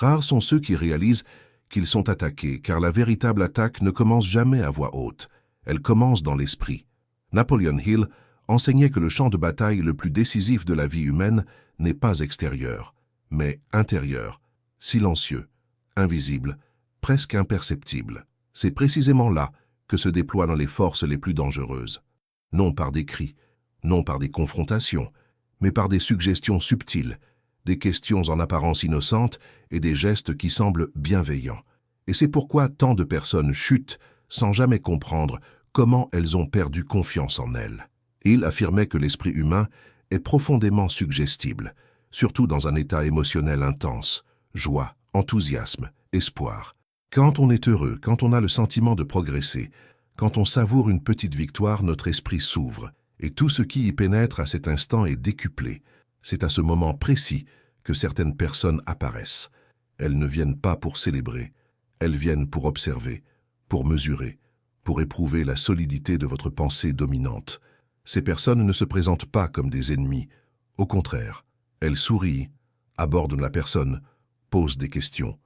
Rares sont ceux qui réalisent qu'ils sont attaqués, car la véritable attaque ne commence jamais à voix haute. Elle commence dans l'esprit. Napoleon Hill enseignait que le champ de bataille le plus décisif de la vie humaine n'est pas extérieur, mais intérieur, silencieux, invisible, presque imperceptible. C'est précisément là que se déploient les forces les plus dangereuses. Non par des cris, non par des confrontations, mais par des suggestions subtiles, des questions en apparence innocentes et des gestes qui semblent bienveillants. Et c'est pourquoi tant de personnes chutent sans jamais comprendre comment elles ont perdu confiance en elles. Il affirmait que l'esprit humain est profondément suggestible, surtout dans un état émotionnel intense, joie, enthousiasme, espoir. Quand on est heureux, quand on a le sentiment de progresser, quand on savoure une petite victoire, notre esprit s'ouvre, et tout ce qui y pénètre à cet instant est décuplé. C'est à ce moment précis que certaines personnes apparaissent. Elles ne viennent pas pour célébrer, elles viennent pour observer, pour mesurer, pour éprouver la solidité de votre pensée dominante. Ces personnes ne se présentent pas comme des ennemis. Au contraire, elles sourient, abordent la personne, posent des questions.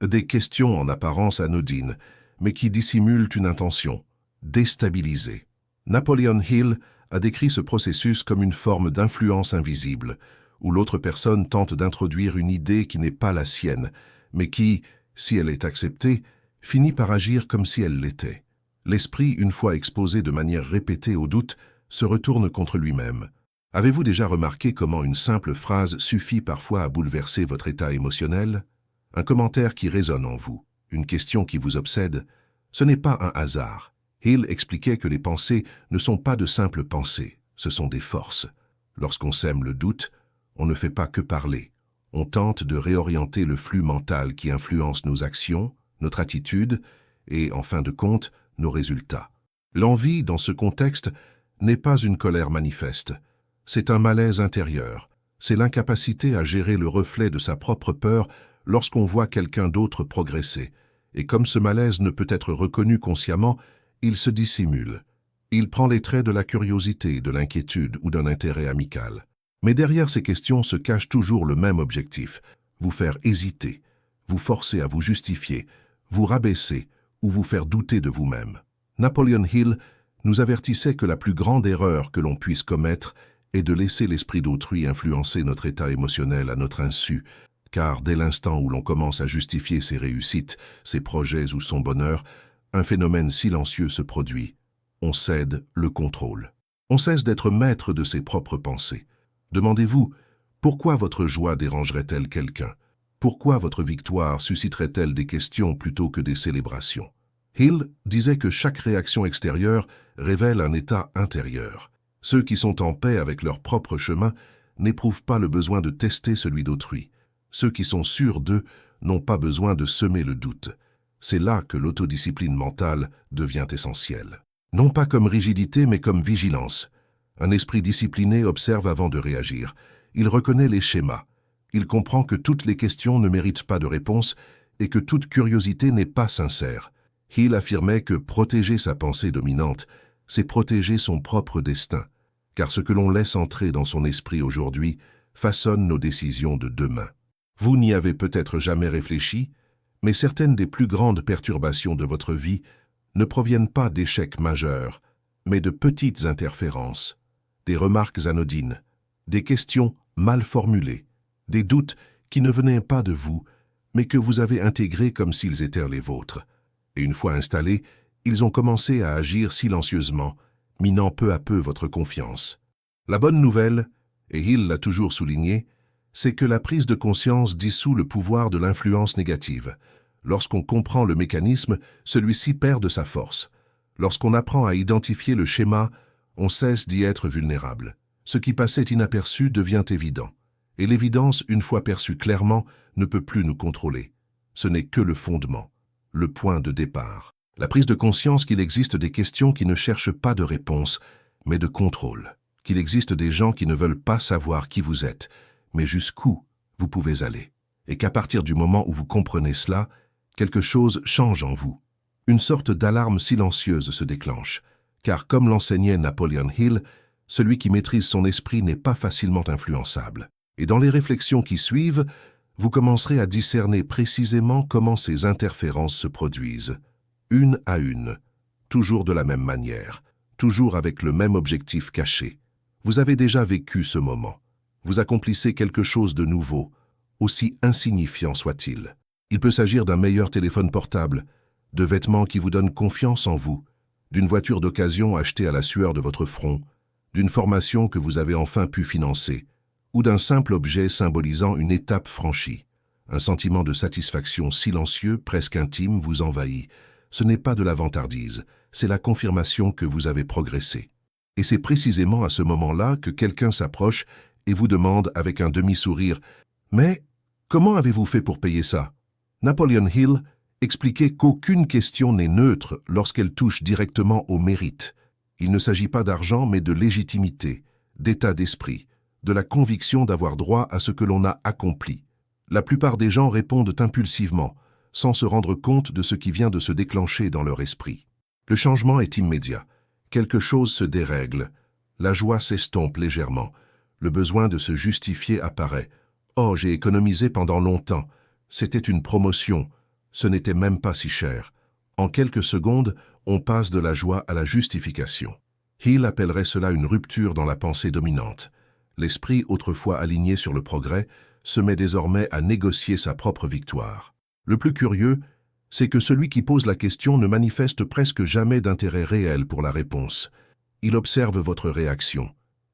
Des questions en apparence anodines, mais qui dissimulent une intention, déstabiliser. Napoleon Hill a décrit ce processus comme une forme d'influence invisible, où l'autre personne tente d'introduire une idée qui n'est pas la sienne, mais qui, si elle est acceptée, finit par agir comme si elle l'était. L'esprit, une fois exposé de manière répétée au doute, se retourne contre lui-même. Avez-vous déjà remarqué comment une simple phrase suffit parfois à bouleverser votre état émotionnel? Un commentaire qui résonne en vous, une question qui vous obsède, ce n'est pas un hasard. Hill expliquait que les pensées ne sont pas de simples pensées, ce sont des forces. Lorsqu'on sème le doute, on ne fait pas que parler. On tente de réorienter le flux mental qui influence nos actions, notre attitude et, en fin de compte, nos résultats. L'envie, dans ce contexte, n'est pas une colère manifeste. C'est un malaise intérieur. C'est l'incapacité à gérer le reflet de sa propre peur lorsqu'on voit quelqu'un d'autre progresser. Et comme ce malaise ne peut être reconnu consciemment, il se dissimule. Il prend les traits de la curiosité, de l'inquiétude ou d'un intérêt amical. Mais derrière ces questions se cache toujours le même objectif, vous faire hésiter, vous forcer à vous justifier, vous rabaisser ou vous faire douter de vous-même. Napoleon Hill nous avertissait que la plus grande erreur que l'on puisse commettre est de laisser l'esprit d'autrui influencer notre état émotionnel à notre insu, car dès l'instant où l'on commence à justifier ses réussites, ses projets ou son bonheur, un phénomène silencieux se produit. On cède le contrôle. On cesse d'être maître de ses propres pensées. Demandez-vous, pourquoi votre joie dérangerait-elle quelqu'un? Pourquoi votre victoire susciterait-elle des questions plutôt que des célébrations? Hill disait que chaque réaction extérieure révèle un état intérieur. Ceux qui sont en paix avec leur propre chemin n'éprouvent pas le besoin de tester celui d'autrui. Ceux qui sont sûrs d'eux n'ont pas besoin de semer le doute. C'est là que l'autodiscipline mentale devient essentielle. Non pas comme rigidité, mais comme vigilance. Un esprit discipliné observe avant de réagir. Il reconnaît les schémas. Il comprend que toutes les questions ne méritent pas de réponse et que toute curiosité n'est pas sincère. Hill affirmait que protéger sa pensée dominante, c'est protéger son propre destin, car ce que l'on laisse entrer dans son esprit aujourd'hui façonne nos décisions de demain. Vous n'y avez peut-être jamais réfléchi, mais certaines des plus grandes perturbations de votre vie ne proviennent pas d'échecs majeurs, mais de petites interférences, des remarques anodines, des questions mal formulées, des doutes qui ne venaient pas de vous, mais que vous avez intégrés comme s'ils étaient les vôtres. Et une fois installés, ils ont commencé à agir silencieusement, minant peu à peu votre confiance. La bonne nouvelle, et Hill l'a toujours souligné, c'est que la prise de conscience dissout le pouvoir de l'influence négative. Lorsqu'on comprend le mécanisme, celui-ci perd de sa force. Lorsqu'on apprend à identifier le schéma, on cesse d'y être vulnérable. Ce qui passait inaperçu devient évident. Et l'évidence, une fois perçue clairement, ne peut plus nous contrôler. Ce n'est que le fondement, le point de départ. La prise de conscience qu'il existe des questions qui ne cherchent pas de réponse, mais de contrôle. Qu'il existe des gens qui ne veulent pas savoir qui vous êtes, mais jusqu'où vous pouvez aller. Et qu'à partir du moment où vous comprenez cela, quelque chose change en vous. Une sorte d'alarme silencieuse se déclenche, car comme l'enseignait Napoleon Hill, celui qui maîtrise son esprit n'est pas facilement influençable. Et dans les réflexions qui suivent, vous commencerez à discerner précisément comment ces interférences se produisent, une à une, toujours de la même manière, toujours avec le même objectif caché. Vous avez déjà vécu ce moment. Vous accomplissez quelque chose de nouveau, aussi insignifiant soit-il. Il peut s'agir d'un meilleur téléphone portable, de vêtements qui vous donnent confiance en vous, d'une voiture d'occasion achetée à la sueur de votre front, d'une formation que vous avez enfin pu financer, ou d'un simple objet symbolisant une étape franchie. Un sentiment de satisfaction silencieux, presque intime, vous envahit. Ce n'est pas de la vantardise, c'est la confirmation que vous avez progressé. Et c'est précisément à ce moment-là que quelqu'un s'approche et vous demande avec un demi-sourire « Mais comment avez-vous fait pour payer ça ?» Napoleon Hill expliquait qu'aucune question n'est neutre lorsqu'elle touche directement au mérite. Il ne s'agit pas d'argent mais de légitimité, d'état d'esprit, de la conviction d'avoir droit à ce que l'on a accompli. La plupart des gens répondent impulsivement, sans se rendre compte de ce qui vient de se déclencher dans leur esprit. Le changement est immédiat. Quelque chose se dérègle. La joie s'estompe légèrement. Le besoin de se justifier apparaît. « Oh, j'ai économisé pendant longtemps. C'était une promotion. Ce n'était même pas si cher. » En quelques secondes, on passe de la joie à la justification. Hill appellerait cela une rupture dans la pensée dominante. L'esprit, autrefois aligné sur le progrès, se met désormais à négocier sa propre victoire. Le plus curieux, c'est que celui qui pose la question ne manifeste presque jamais d'intérêt réel pour la réponse. Il observe votre réaction.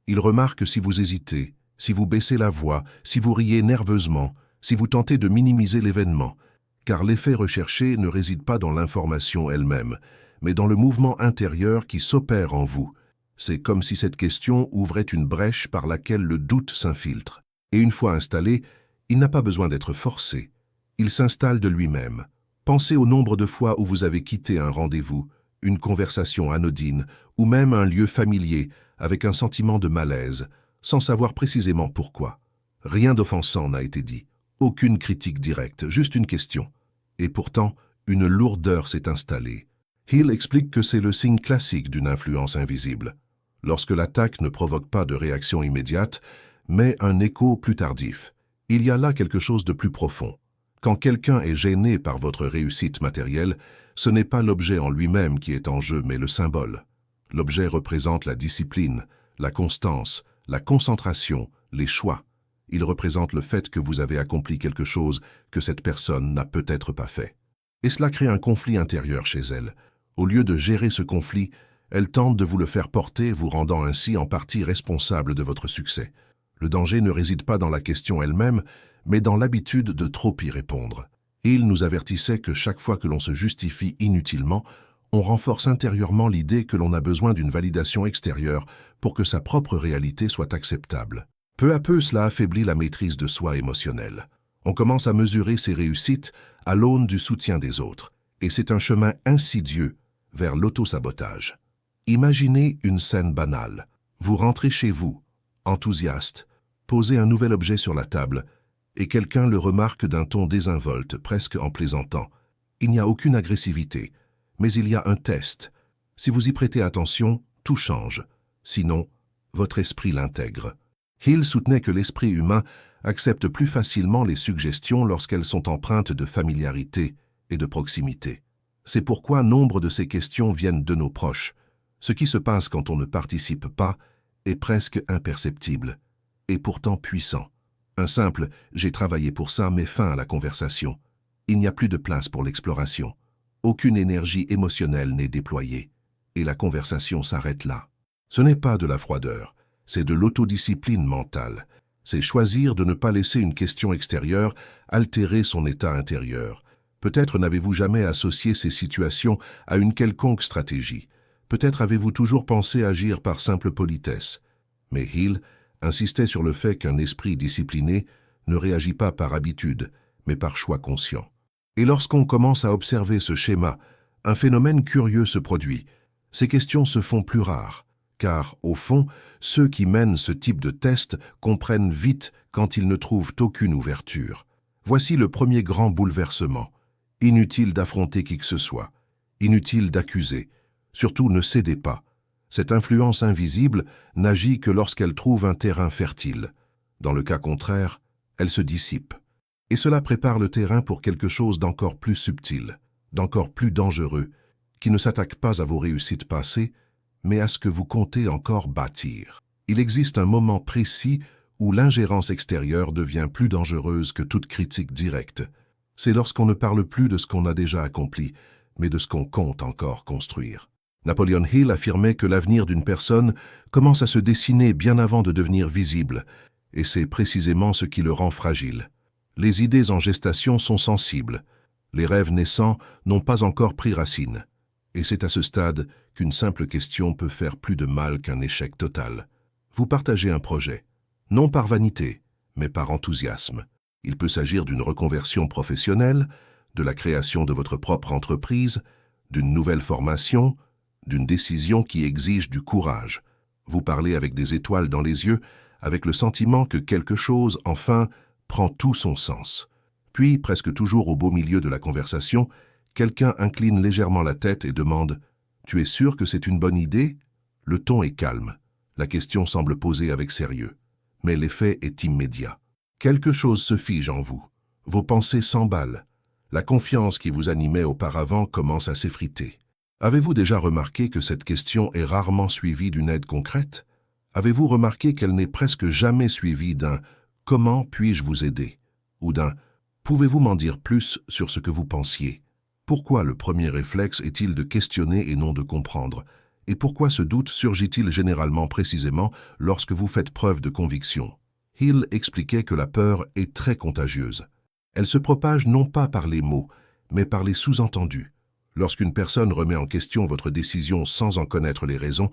Il remarque si vous hésitez, si vous baissez la voix, si vous riez nerveusement, si vous tentez de minimiser l'événement, car l'effet recherché ne réside pas dans l'information elle-même, mais dans le mouvement intérieur qui s'opère en vous. C'est comme si cette question ouvrait une brèche par laquelle le doute s'infiltre. Et une fois installé, il n'a pas besoin d'être forcé. Il s'installe de lui-même. Pensez au nombre de fois où vous avez quitté un rendez-vous, une conversation anodine, ou même un lieu familier, avec un sentiment de malaise, sans savoir précisément pourquoi. Rien d'offensant n'a été dit, aucune critique directe, juste une question. Et pourtant, une lourdeur s'est installée. Hill explique que c'est le signe classique d'une influence invisible. Lorsque l'attaque ne provoque pas de réaction immédiate, mais un écho plus tardif. Il y a là quelque chose de plus profond. Quand quelqu'un est gêné par votre réussite matérielle, ce n'est pas l'objet en lui-même qui est en jeu, mais le symbole. L'objet représente la discipline, la constance, la concentration, les choix. Il représente le fait que vous avez accompli quelque chose que cette personne n'a peut-être pas fait. Et cela crée un conflit intérieur chez elle. Au lieu de gérer ce conflit, elle tente de vous le faire porter, vous rendant ainsi en partie responsable de votre succès. Le danger ne réside pas dans la question elle-même, mais dans l'habitude de trop y répondre. Il nous avertissait que chaque fois que l'on se justifie inutilement, on renforce intérieurement l'idée que l'on a besoin d'une validation extérieure pour que sa propre réalité soit acceptable. Peu à peu, cela affaiblit la maîtrise de soi émotionnelle. On commence à mesurer ses réussites à l'aune du soutien des autres, et c'est un chemin insidieux vers l'autosabotage. Imaginez une scène banale. Vous rentrez chez vous, enthousiaste, posez un nouvel objet sur la table, et quelqu'un le remarque d'un ton désinvolte, presque en plaisantant. Il n'y a aucune agressivité, mais il y a un test. Si vous y prêtez attention, tout change. Sinon, votre esprit l'intègre. Hill soutenait que l'esprit humain accepte plus facilement les suggestions lorsqu'elles sont empreintes de familiarité et de proximité. C'est pourquoi nombre de ces questions viennent de nos proches. Ce qui se passe quand on ne participe pas est presque imperceptible, et pourtant puissant. Un simple « j'ai travaillé pour ça » met fin à la conversation. Il n'y a plus de place pour l'exploration. Aucune énergie émotionnelle n'est déployée, et la conversation s'arrête là. Ce n'est pas de la froideur, c'est de l'autodiscipline mentale. C'est choisir de ne pas laisser une question extérieure altérer son état intérieur. Peut-être n'avez-vous jamais associé ces situations à une quelconque stratégie. Peut-être avez-vous toujours pensé agir par simple politesse. Mais Hill insistait sur le fait qu'un esprit discipliné ne réagit pas par habitude, mais par choix conscient. Et lorsqu'on commence à observer ce schéma, un phénomène curieux se produit. Ces questions se font plus rares, car, au fond, ceux qui mènent ce type de test comprennent vite quand ils ne trouvent aucune ouverture. Voici le premier grand bouleversement. Inutile d'affronter qui que ce soit, inutile d'accuser. Surtout ne cédez pas. Cette influence invisible n'agit que lorsqu'elle trouve un terrain fertile. Dans le cas contraire, elle se dissipe. Et cela prépare le terrain pour quelque chose d'encore plus subtil, d'encore plus dangereux, qui ne s'attaque pas à vos réussites passées, mais à ce que vous comptez encore bâtir. Il existe un moment précis où l'ingérence extérieure devient plus dangereuse que toute critique directe. C'est lorsqu'on ne parle plus de ce qu'on a déjà accompli, mais de ce qu'on compte encore construire. Napoleon Hill affirmait que l'avenir d'une personne commence à se dessiner bien avant de devenir visible, et c'est précisément ce qui le rend fragile. Les idées en gestation sont sensibles. Les rêves naissants n'ont pas encore pris racine. Et c'est à ce stade qu'une simple question peut faire plus de mal qu'un échec total. Vous partagez un projet, non par vanité, mais par enthousiasme. Il peut s'agir d'une reconversion professionnelle, de la création de votre propre entreprise, d'une nouvelle formation, d'une décision qui exige du courage. Vous parlez avec des étoiles dans les yeux, avec le sentiment que quelque chose, enfin, prend tout son sens. Puis, presque toujours au beau milieu de la conversation, quelqu'un incline légèrement la tête et demande « Tu es sûr que c'est une bonne idée ?» Le ton est calme. La question semble posée avec sérieux. Mais l'effet est immédiat. Quelque chose se fige en vous. Vos pensées s'emballent. La confiance qui vous animait auparavant commence à s'effriter. Avez-vous déjà remarqué que cette question est rarement suivie d'une aide concrète? Avez-vous remarqué qu'elle n'est presque jamais suivie d'un « Comment puis-je vous aider ?» ou d'un « Pouvez-vous m'en dire plus sur ce que vous pensiez ?» Pourquoi le premier réflexe est-il de questionner et non de comprendre? Et pourquoi ce doute surgit-il généralement précisément lorsque vous faites preuve de conviction? Hill expliquait que la peur est très contagieuse. Elle se propage non pas par les mots, mais par les sous-entendus. Lorsqu'une personne remet en question votre décision sans en connaître les raisons,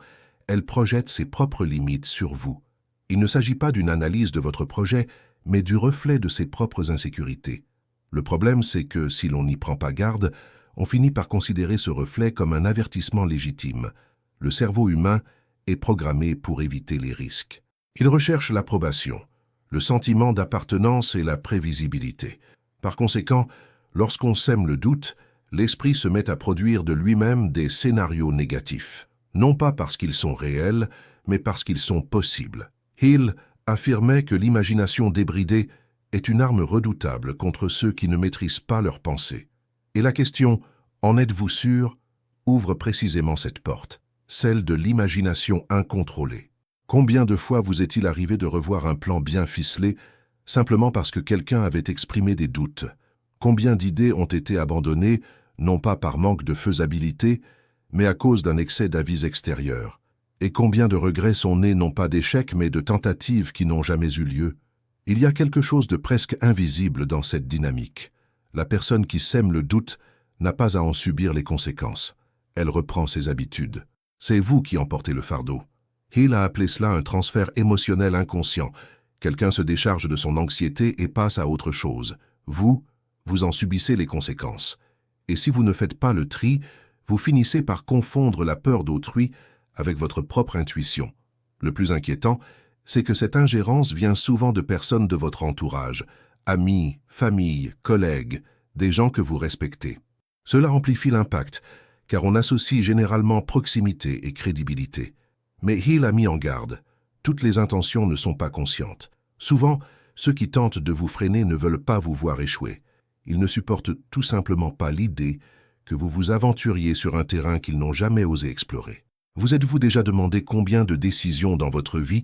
elle projette ses propres limites sur vous. Il ne s'agit pas d'une analyse de votre projet, mais du reflet de ses propres insécurités. Le problème, c'est que, si l'on n'y prend pas garde, on finit par considérer ce reflet comme un avertissement légitime. Le cerveau humain est programmé pour éviter les risques. Il recherche l'approbation, le sentiment d'appartenance et la prévisibilité. Par conséquent, lorsqu'on sème le doute, l'esprit se met à produire de lui-même des scénarios négatifs. Non pas parce qu'ils sont réels, mais parce qu'ils sont possibles. Hill affirmait que l'imagination débridée est une arme redoutable contre ceux qui ne maîtrisent pas leurs pensées. Et la question « En êtes-vous sûr ?» ouvre précisément cette porte, celle de l'imagination incontrôlée. Combien de fois vous est-il arrivé de revoir un plan bien ficelé simplement parce que quelqu'un avait exprimé des doutes? Combien d'idées ont été abandonnées, non pas par manque de faisabilité, mais à cause d'un excès d'avis extérieurs? Et combien de regrets sont nés non pas d'échecs, mais de tentatives qui n'ont jamais eu lieu? Il y a quelque chose de presque invisible dans cette dynamique. La personne qui sème le doute n'a pas à en subir les conséquences. Elle reprend ses habitudes. C'est vous qui en portez le fardeau. Hill a appelé cela un transfert émotionnel inconscient. Quelqu'un se décharge de son anxiété et passe à autre chose. Vous en subissez les conséquences. Et si vous ne faites pas le tri, vous finissez par confondre la peur d'autrui avec votre propre intuition. Le plus inquiétant, c'est que cette ingérence vient souvent de personnes de votre entourage, amis, famille, collègues, des gens que vous respectez. Cela amplifie l'impact, car on associe généralement proximité et crédibilité. Mais Hill a mis en garde. Toutes les intentions ne sont pas conscientes. Souvent, ceux qui tentent de vous freiner ne veulent pas vous voir échouer. Ils ne supportent tout simplement pas l'idée que vous vous aventuriez sur un terrain qu'ils n'ont jamais osé explorer. Vous êtes-vous déjà demandé combien de décisions dans votre vie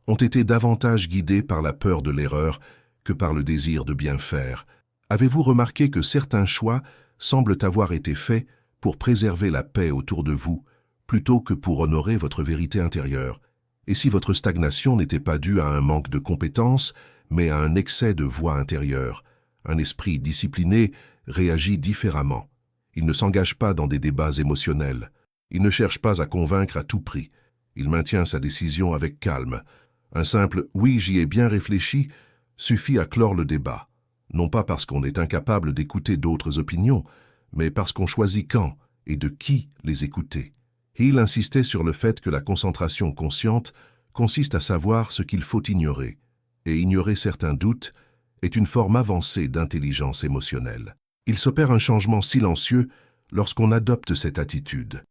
ont été davantage guidées par la peur de l'erreur que par le désir de bien faire? Avez-vous remarqué que certains choix semblent avoir été faits pour préserver la paix autour de vous, plutôt que pour honorer votre vérité intérieure? Et si votre stagnation n'était pas due à un manque de compétences, mais à un excès de voix intérieure? Un esprit discipliné réagit différemment. Il ne s'engage pas dans des débats émotionnels. Il ne cherche pas à convaincre à tout prix. Il maintient sa décision avec calme. Un simple « oui, j'y ai bien réfléchi » suffit à clore le débat. Non pas parce qu'on est incapable d'écouter d'autres opinions, mais parce qu'on choisit quand et de qui les écouter. Hill insistait sur le fait que la concentration consciente consiste à savoir ce qu'il faut ignorer, et ignorer certains doutes est une forme avancée d'intelligence émotionnelle. Il s'opère un changement silencieux lorsqu'on adopte cette attitude.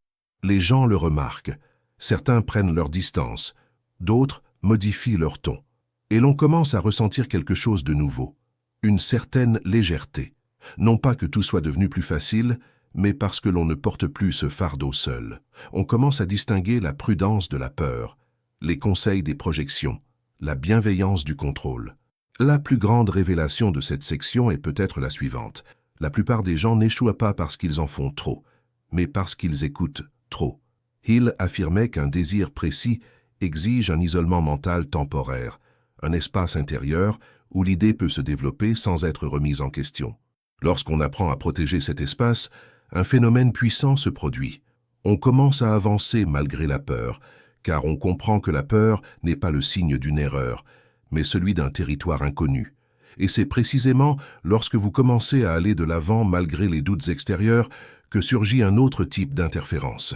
Les gens le remarquent, certains prennent leur distance, d'autres modifient leur ton, et l'on commence à ressentir quelque chose de nouveau, Une certaine légèreté. Non pas que tout soit devenu plus facile, mais parce que l'on ne porte plus ce fardeau seul. On commence à distinguer la prudence de la peur, les conseils des projections, la bienveillance du contrôle. La plus grande révélation de cette section est peut-être la suivante. La plupart des gens n'échouent pas parce qu'ils en font trop, mais parce qu'ils écoutent trop. Hill affirmait qu'un désir précis exige un isolement mental temporaire, un espace intérieur où l'idée peut se développer sans être remise en question. Lorsqu'on apprend à protéger cet espace, un phénomène puissant se produit. On commence à avancer malgré la peur, car on comprend que la peur n'est pas le signe d'une erreur, mais celui d'un territoire inconnu. Et c'est précisément lorsque vous commencez à aller de l'avant malgré les doutes extérieurs que surgit un autre type d'interférence.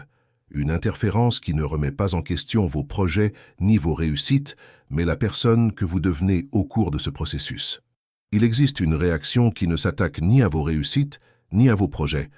Une interférence qui ne remet pas en question vos projets ni vos réussites, mais la personne que vous devenez au cours de ce processus. Il existe une réaction qui ne s'attaque ni à vos réussites, ni à vos projets,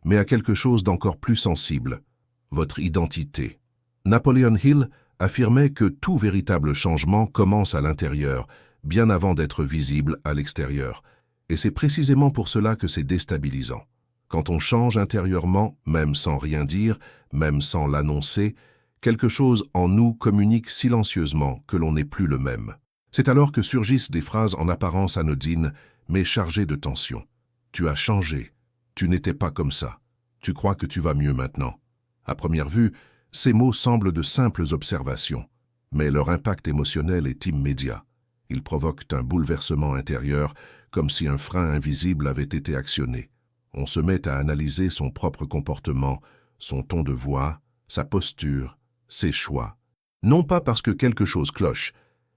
mais à quelque chose d'encore plus sensible, votre identité. Napoleon Hill affirmait que tout véritable changement commence à l'intérieur, bien avant d'être visible à l'extérieur. Et c'est précisément pour cela que c'est déstabilisant. Quand on change intérieurement, même sans rien dire, même sans l'annoncer, quelque chose en nous communique silencieusement que l'on n'est plus le même. C'est alors que surgissent des phrases en apparence anodines, mais chargées de tension. Tu as changé. Tu n'étais pas comme ça. Tu crois que tu vas mieux maintenant. À première vue, ces mots semblent de simples observations, mais leur impact émotionnel est immédiat. Ils provoquent un bouleversement intérieur, comme si un frein invisible avait été actionné. On se met à analyser son propre comportement, son ton de voix, sa posture, ses choix. Non pas parce que quelque chose cloche,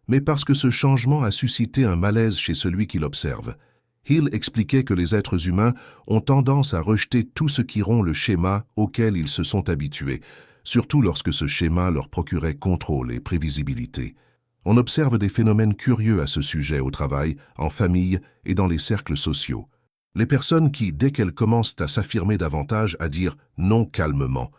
mais parce que ce changement a suscité un malaise chez celui qui l'observe. Hill expliquait que les êtres humains ont tendance à rejeter tout ce qui rompt le schéma auquel ils se sont habitués, surtout lorsque ce schéma leur procurait contrôle et prévisibilité. On observe des phénomènes curieux à ce sujet au travail, en famille et dans les cercles sociaux. Les personnes qui, dès qu'elles commencent à s'affirmer davantage, à dire « non » calmement,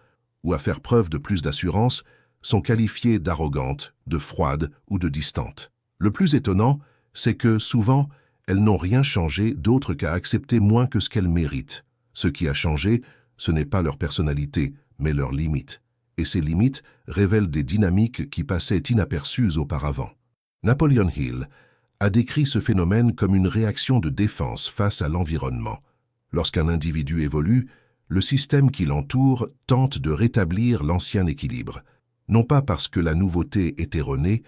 ou à faire preuve de plus d'assurance, sont qualifiées d'arrogantes, de froides ou de distantes. Le plus étonnant, c'est que, souvent, elles n'ont rien changé d'autre qu'à accepter moins que ce qu'elles méritent. Ce qui a changé, ce n'est pas leur personnalité, mais leurs limites. Et ces limites révèlent des dynamiques qui passaient inaperçues auparavant. Napoleon Hill a décrit ce phénomène comme une réaction de défense face à l'environnement. Lorsqu'un individu évolue, le système qui l'entoure tente de rétablir l'ancien équilibre, non pas parce que la nouveauté est erronée,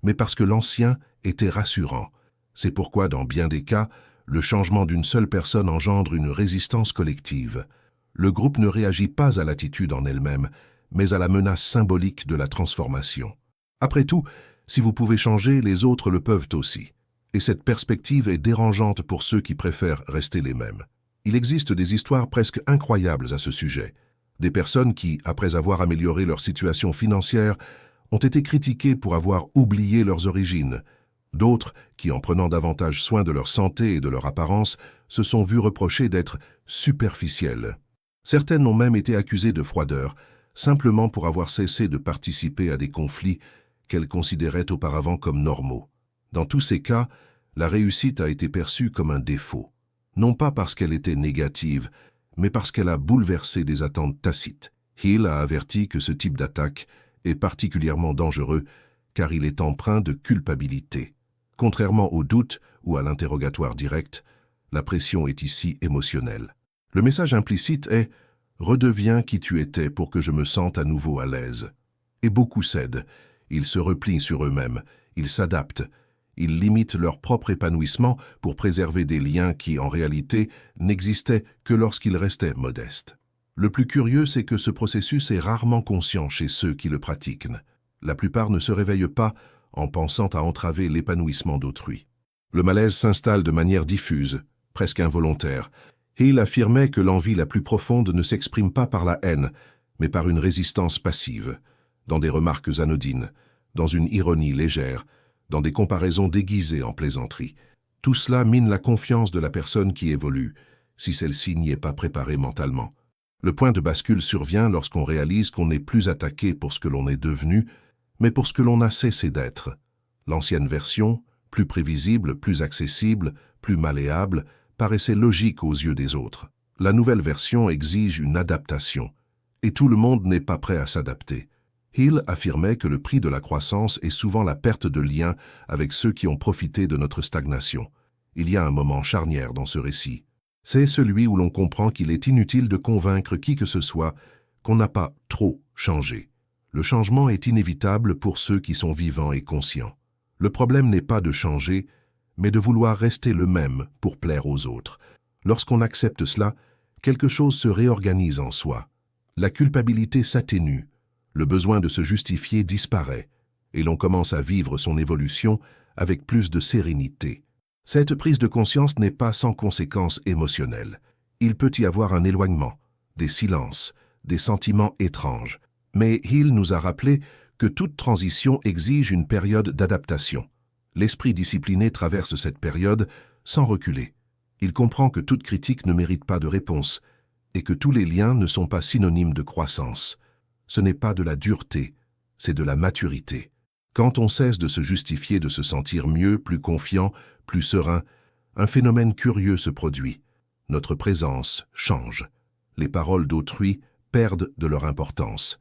mais parce que l'ancien était rassurant. C'est pourquoi, dans bien des cas, le changement d'une seule personne engendre une résistance collective. Le groupe ne réagit pas à l'attitude en elle-même, mais à la menace symbolique de la transformation. Après tout, si vous pouvez changer, les autres le peuvent aussi. Et cette perspective est dérangeante pour ceux qui préfèrent rester les mêmes. Il existe des histoires presque incroyables à ce sujet. Des personnes qui, après avoir amélioré leur situation financière, ont été critiquées pour avoir oublié leurs origines. D'autres, qui en prenant davantage soin de leur santé et de leur apparence, se sont vues reprocher d'être superficielles. Certaines ont même été accusées de froideur, simplement pour avoir cessé de participer à des conflits qu'elles considéraient auparavant comme normaux. Dans tous ces cas, la réussite a été perçue comme un défaut, non pas parce qu'elle était négative, mais parce qu'elle a bouleversé des attentes tacites. Hill a averti que ce type d'attaque est particulièrement dangereux car il est empreint de culpabilité. Contrairement au doute ou à l'interrogatoire direct, la pression est ici émotionnelle. Le message implicite est « Redeviens qui tu étais pour que je me sente à nouveau à l'aise ». Et beaucoup cèdent, ils se replient sur eux-mêmes, ils s'adaptent, ils limitent leur propre épanouissement pour préserver des liens qui, en réalité, n'existaient que lorsqu'ils restaient modestes. Le plus curieux, c'est que ce processus est rarement conscient chez ceux qui le pratiquent. La plupart ne se réveillent pas en pensant à entraver l'épanouissement d'autrui. Le malaise s'installe de manière diffuse, presque involontaire. Hill affirmait que l'envie la plus profonde ne s'exprime pas par la haine, mais par une résistance passive, dans des remarques anodines, dans une ironie légère, dans des comparaisons déguisées en plaisanterie. Tout cela mine la confiance de la personne qui évolue, si celle-ci n'y est pas préparée mentalement. Le point de bascule survient lorsqu'on réalise qu'on n'est plus attaqué pour ce que l'on est devenu, mais pour ce que l'on a cessé d'être. L'ancienne version, plus prévisible, plus accessible, plus malléable, paraissait logique aux yeux des autres. La nouvelle version exige une adaptation, et tout le monde n'est pas prêt à s'adapter. Hill affirmait que le prix de la croissance est souvent la perte de lien avec ceux qui ont profité de notre stagnation. Il y a un moment charnière dans ce récit. C'est celui où l'on comprend qu'il est inutile de convaincre qui que ce soit qu'on n'a pas trop changé. Le changement est inévitable pour ceux qui sont vivants et conscients. Le problème n'est pas de changer, mais de vouloir rester le même pour plaire aux autres. Lorsqu'on accepte cela, quelque chose se réorganise en soi. La culpabilité s'atténue, le besoin de se justifier disparaît, et l'on commence à vivre son évolution avec plus de sérénité. Cette prise de conscience n'est pas sans conséquences émotionnelles. Il peut y avoir un éloignement, des silences, des sentiments étranges. Mais Hill nous a rappelé que toute transition exige une période d'adaptation. L'esprit discipliné traverse cette période sans reculer. Il comprend que toute critique ne mérite pas de réponse et que tous les liens ne sont pas synonymes de croissance. Ce n'est pas de la dureté, c'est de la maturité. Quand on cesse de se justifier de se sentir mieux, plus confiant, plus serein, un phénomène curieux se produit. Notre présence change. Les paroles d'autrui perdent de leur importance.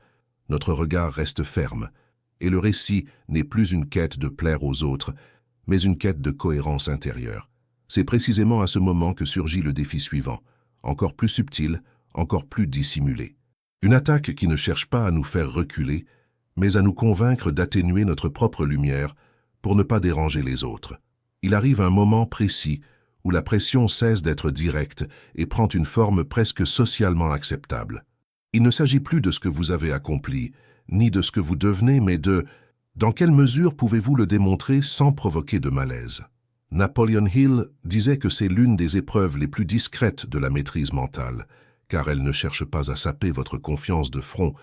Notre regard reste ferme, et le récit n'est plus une quête de plaire aux autres, mais une quête de cohérence intérieure. C'est précisément à ce moment que surgit le défi suivant, encore plus subtil, encore plus dissimulé. Une attaque qui ne cherche pas à nous faire reculer, mais à nous convaincre d'atténuer notre propre lumière pour ne pas déranger les autres. Il arrive un moment précis où la pression cesse d'être directe et prend une forme presque socialement acceptable. Il ne s'agit plus de ce que vous avez accompli, ni de ce que vous devenez, mais de « dans quelle mesure pouvez-vous le démontrer sans provoquer de malaise ?» Napoleon Hill disait que c'est l'une des épreuves les plus discrètes de la maîtrise mentale, car elle ne cherche pas à saper votre confiance de front,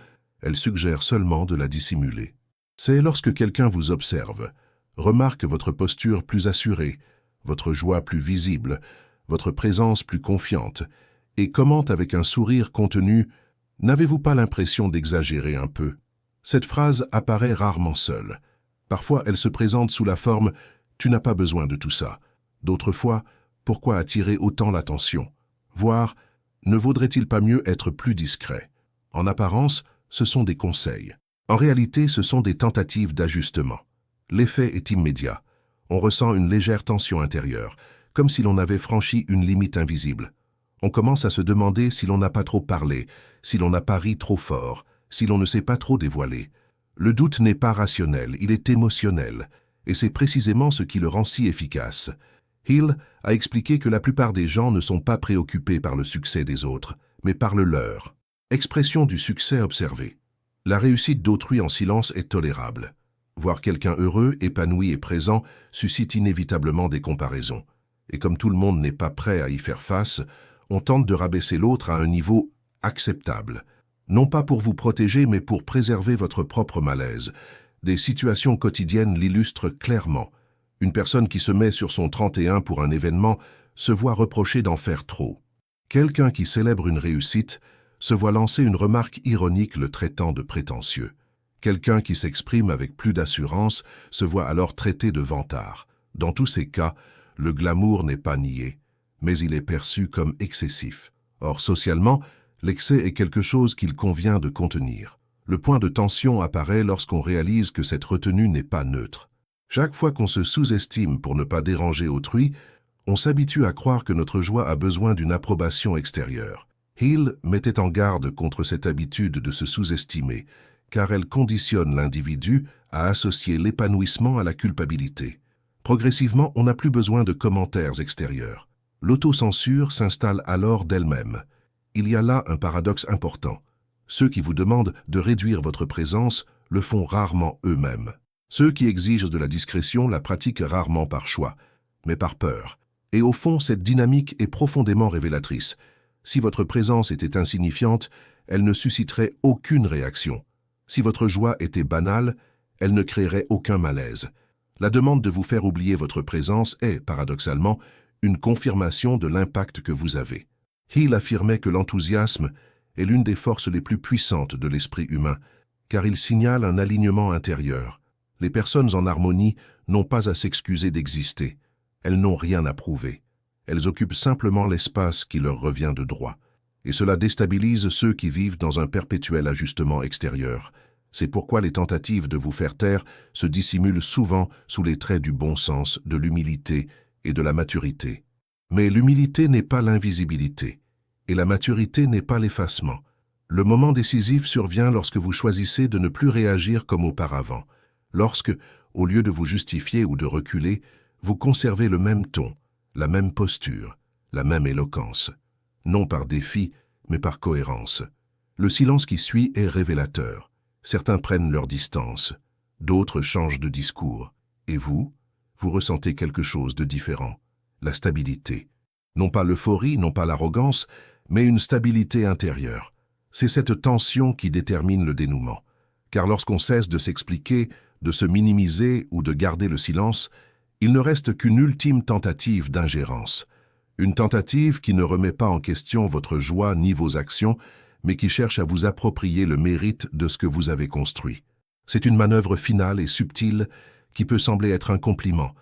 elle suggère seulement de la dissimuler. C'est lorsque quelqu'un vous observe, remarque votre posture plus assurée, votre joie plus visible, votre présence plus confiante, et commente avec un sourire contenu « N'avez-vous pas l'impression d'exagérer un peu ?» Cette phrase apparaît rarement seule. Parfois, elle se présente sous la forme « Tu n'as pas besoin de tout ça ». D'autres fois, « Pourquoi attirer autant l'attention ?» Voire « Ne vaudrait-il pas mieux être plus discret ?» En apparence, ce sont des conseils. En réalité, ce sont des tentatives d'ajustement. L'effet est immédiat. On ressent une légère tension intérieure, comme si l'on avait franchi une limite invisible. On commence à se demander si l'on n'a pas trop parlé, si l'on n'a pas ri trop fort, si l'on ne s'est pas trop dévoilé. Le doute n'est pas rationnel, il est émotionnel, et c'est précisément ce qui le rend si efficace. Hill a expliqué que la plupart des gens ne sont pas préoccupés par le succès des autres, mais par le leur. Expression du succès observé. La réussite d'autrui en silence est tolérable. Voir quelqu'un heureux, épanoui et présent suscite inévitablement des comparaisons. Et comme tout le monde n'est pas prêt à y faire face, on tente de rabaisser l'autre à un niveau acceptable. Non pas pour vous protéger, mais pour préserver votre propre malaise. Des situations quotidiennes l'illustrent clairement. Une personne qui se met sur son 31 pour un événement se voit reprocher d'en faire trop. Quelqu'un qui célèbre une réussite se voit lancer une remarque ironique le traitant de prétentieux. Quelqu'un qui s'exprime avec plus d'assurance se voit alors traité de vantard. Dans tous ces cas, le glamour n'est pas nié, mais il est perçu comme excessif. Or, socialement, l'excès est quelque chose qu'il convient de contenir. Le point de tension apparaît lorsqu'on réalise que cette retenue n'est pas neutre. Chaque fois qu'on se sous-estime pour ne pas déranger autrui, on s'habitue à croire que notre joie a besoin d'une approbation extérieure. Hill mettait en garde contre cette habitude de se sous-estimer, car elle conditionne l'individu à associer l'épanouissement à la culpabilité. Progressivement, on n'a plus besoin de commentaires extérieurs. L'autocensure s'installe alors d'elle-même. Il y a là un paradoxe important. Ceux qui vous demandent de réduire votre présence le font rarement eux-mêmes. Ceux qui exigent de la discrétion la pratiquent rarement par choix, mais par peur. Et au fond, cette dynamique est profondément révélatrice. Si votre présence était insignifiante, elle ne susciterait aucune réaction. Si votre joie était banale, elle ne créerait aucun malaise. La demande de vous faire oublier votre présence est, paradoxalement, une confirmation de l'impact que vous avez. Hill affirmait que l'enthousiasme est l'une des forces les plus puissantes de l'esprit humain, car il signale un alignement intérieur. Les personnes en harmonie n'ont pas à s'excuser d'exister. Elles n'ont rien à prouver. elles occupent simplement l'espace qui leur revient de droit. Et cela déstabilise ceux qui vivent dans un perpétuel ajustement extérieur. C'est pourquoi les tentatives de vous faire taire se dissimulent souvent sous les traits du bon sens, de l'humilité et de la maturité. Mais l'humilité n'est pas l'invisibilité, et la maturité n'est pas l'effacement. Le moment décisif survient lorsque vous choisissez de ne plus réagir comme auparavant, lorsque, au lieu de vous justifier ou de reculer, vous conservez le même ton, la même posture, la même éloquence, non par défi, mais par cohérence. Le silence qui suit est révélateur. Certains prennent leur distance, d'autres changent de discours. Et vous ressentez quelque chose de différent, la stabilité. Non pas l'euphorie, non pas l'arrogance, mais une stabilité intérieure. C'est cette tension qui détermine le dénouement. Car lorsqu'on cesse de s'expliquer, de se minimiser ou de garder le silence, il ne reste qu'une ultime tentative d'ingérence. Une tentative qui ne remet pas en question votre joie ni vos actions, mais qui cherche à vous approprier le mérite de ce que vous avez construit. C'est une manœuvre finale et subtile qui peut sembler être un compliment,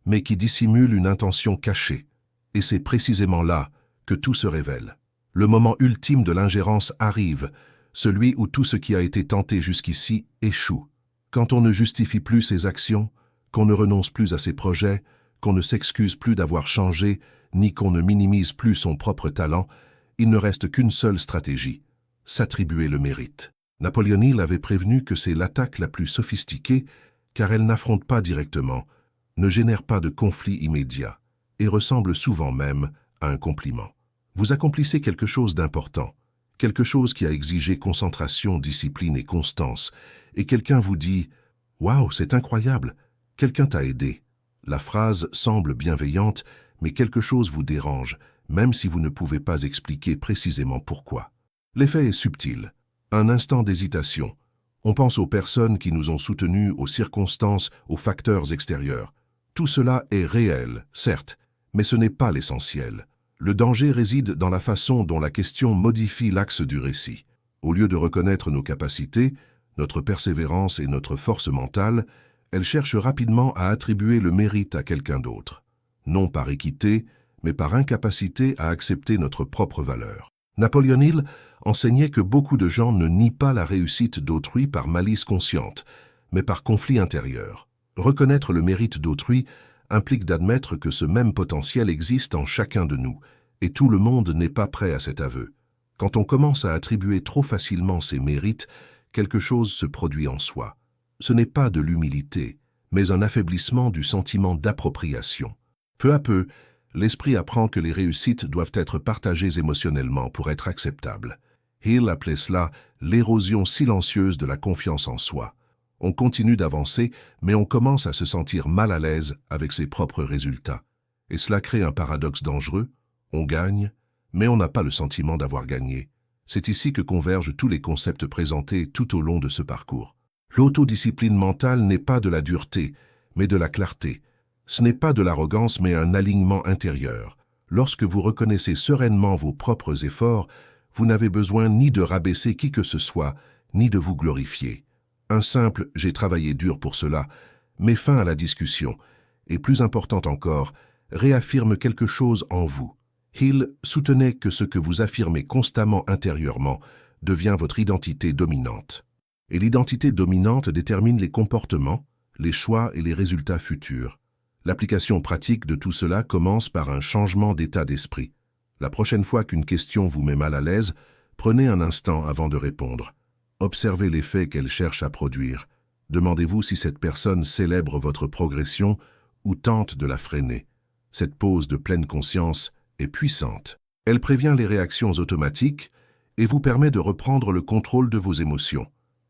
mais qui dissimule une intention cachée. Et c'est précisément là que tout se révèle. Le moment ultime de l'ingérence arrive, celui où tout ce qui a été tenté jusqu'ici échoue. Quand on ne justifie plus ses actions, qu'on ne renonce plus à ses projets, qu'on ne s'excuse plus d'avoir changé, ni qu'on ne minimise plus son propre talent, il ne reste qu'une seule stratégie, s'attribuer le mérite. Napoleon Hill avait prévenu que c'est l'attaque la plus sophistiquée, car elle n'affronte pas directement, ne génère pas de conflit immédiat, et ressemble souvent même à un compliment. Vous accomplissez quelque chose d'important, quelque chose qui a exigé concentration, discipline et constance, et quelqu'un vous dit « Waouh, c'est incroyable, quelqu'un t'a aidé ». La phrase semble bienveillante, mais quelque chose vous dérange, même si vous ne pouvez pas expliquer précisément pourquoi. L'effet est subtil. Un instant d'hésitation. On pense aux personnes qui nous ont soutenus, aux circonstances, aux facteurs extérieurs. Tout cela est réel, certes, mais ce n'est pas l'essentiel. Le danger réside dans la façon dont la question modifie l'axe du récit. Au lieu de reconnaître nos capacités, notre persévérance et notre force mentale, elle cherche rapidement à attribuer le mérite à quelqu'un d'autre. Non par équité, mais par incapacité à accepter notre propre valeur. Napoleon Hill enseignait que beaucoup de gens ne nient pas la réussite d'autrui par malice consciente, mais par conflit intérieur. Reconnaître le mérite d'autrui implique d'admettre que ce même potentiel existe en chacun de nous, et tout le monde n'est pas prêt à cet aveu. Quand on commence à attribuer trop facilement ses mérites, quelque chose se produit en soi. Ce n'est pas de l'humilité, mais un affaiblissement du sentiment d'appropriation. Peu à peu, l'esprit apprend que les réussites doivent être partagées émotionnellement pour être acceptables. Hill appelait cela l'érosion silencieuse de la confiance en soi. On continue d'avancer, mais on commence à se sentir mal à l'aise avec ses propres résultats. Et cela crée un paradoxe dangereux. On gagne, mais on n'a pas le sentiment d'avoir gagné. C'est ici que convergent tous les concepts présentés tout au long de ce parcours. L'autodiscipline mentale n'est pas de la dureté, mais de la clarté. Ce n'est pas de l'arrogance, mais un alignement intérieur. Lorsque vous reconnaissez sereinement vos propres efforts, vous n'avez besoin ni de rabaisser qui que ce soit, ni de vous glorifier. Un simple « j'ai travaillé dur pour cela » met fin à la discussion, et plus important encore, réaffirme quelque chose en vous. Hill soutenait que ce que vous affirmez constamment intérieurement devient votre identité dominante. Et l'identité dominante détermine les comportements, les choix et les résultats futurs. L'application pratique de tout cela commence par un changement d'état d'esprit. La prochaine fois qu'une question vous met mal à l'aise, prenez un instant avant de répondre. Observez l'effet qu'elle cherche à produire. Demandez-vous si cette personne célèbre votre progression ou tente de la freiner. Cette pause de pleine conscience est puissante. Elle prévient les réactions automatiques et vous permet de reprendre le contrôle de vos émotions.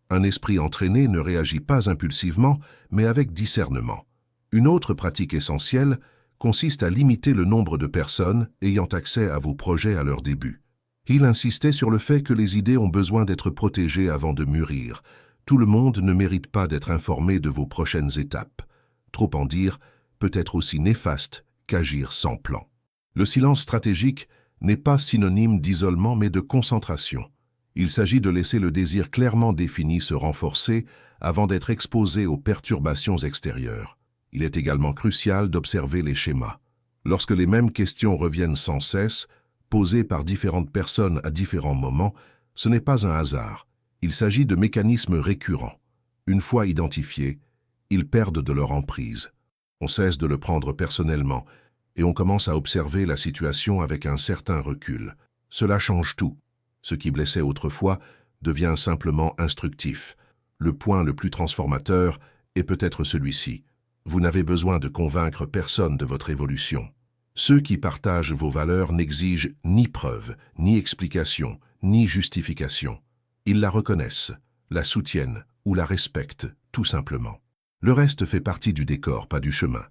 Un esprit entraîné ne réagit pas impulsivement, mais avec discernement. Une autre pratique essentielle consiste à limiter le nombre de personnes ayant accès à vos projets à leur début. Il insistait sur le fait que les idées ont besoin d'être protégées avant de mûrir. Tout le monde ne mérite pas d'être informé de vos prochaines étapes. Trop en dire peut être aussi néfaste qu'agir sans plan. Le silence stratégique n'est pas synonyme d'isolement mais de concentration. Il s'agit de laisser le désir clairement défini se renforcer avant d'être exposé aux perturbations extérieures. Il est également crucial d'observer les schémas. Lorsque les mêmes questions reviennent sans cesse, posées par différentes personnes à différents moments, ce n'est pas un hasard. Il s'agit de mécanismes récurrents. Une fois identifiés, ils perdent de leur emprise. On cesse de le prendre personnellement et on commence à observer la situation avec un certain recul. Cela change tout. Ce qui blessait autrefois devient simplement instructif. Le point le plus transformateur est peut-être celui-ci. Vous n'avez besoin de convaincre personne de votre évolution. Ceux qui partagent vos valeurs n'exigent ni preuve, ni explication, ni justification. Ils la reconnaissent, la soutiennent ou la respectent, tout simplement. Le reste fait partie du décor, pas du chemin.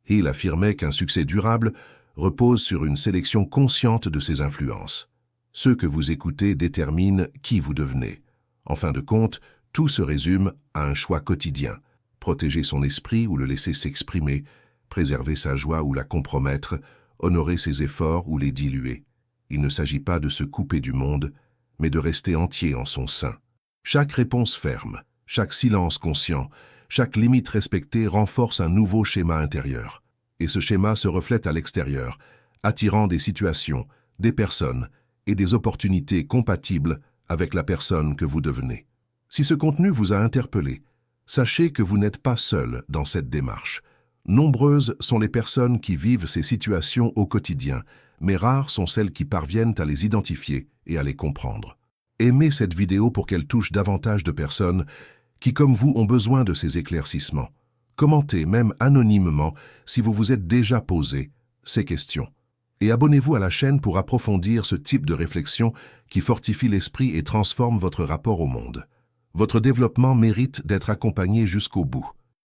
Hill affirmait qu'un succès durable repose sur une sélection consciente de ses influences. Ceux que vous écoutez déterminent qui vous devenez. En fin de compte, tout se résume à un choix quotidien. Protéger son esprit ou le laisser s'exprimer, préserver sa joie ou la compromettre, honorer ses efforts ou les diluer. Il ne s'agit pas de se couper du monde, mais de rester entier en son sein. Chaque réponse ferme, chaque silence conscient, chaque limite respectée renforce un nouveau schéma intérieur. Et ce schéma se reflète à l'extérieur, attirant des situations, des personnes et des opportunités compatibles avec la personne que vous devenez. Si ce contenu vous a interpellé, sachez que vous n'êtes pas seul dans cette démarche. Nombreuses sont les personnes qui vivent ces situations au quotidien, mais rares sont celles qui parviennent à les identifier et à les comprendre. Aimez cette vidéo pour qu'elle touche davantage de personnes qui, comme vous, ont besoin de ces éclaircissements. Commentez, même anonymement, si vous vous êtes déjà posé ces questions. Et abonnez-vous à la chaîne pour approfondir ce type de réflexion qui fortifie l'esprit et transforme votre rapport au monde. Votre développement mérite d'être accompagné jusqu'au bout.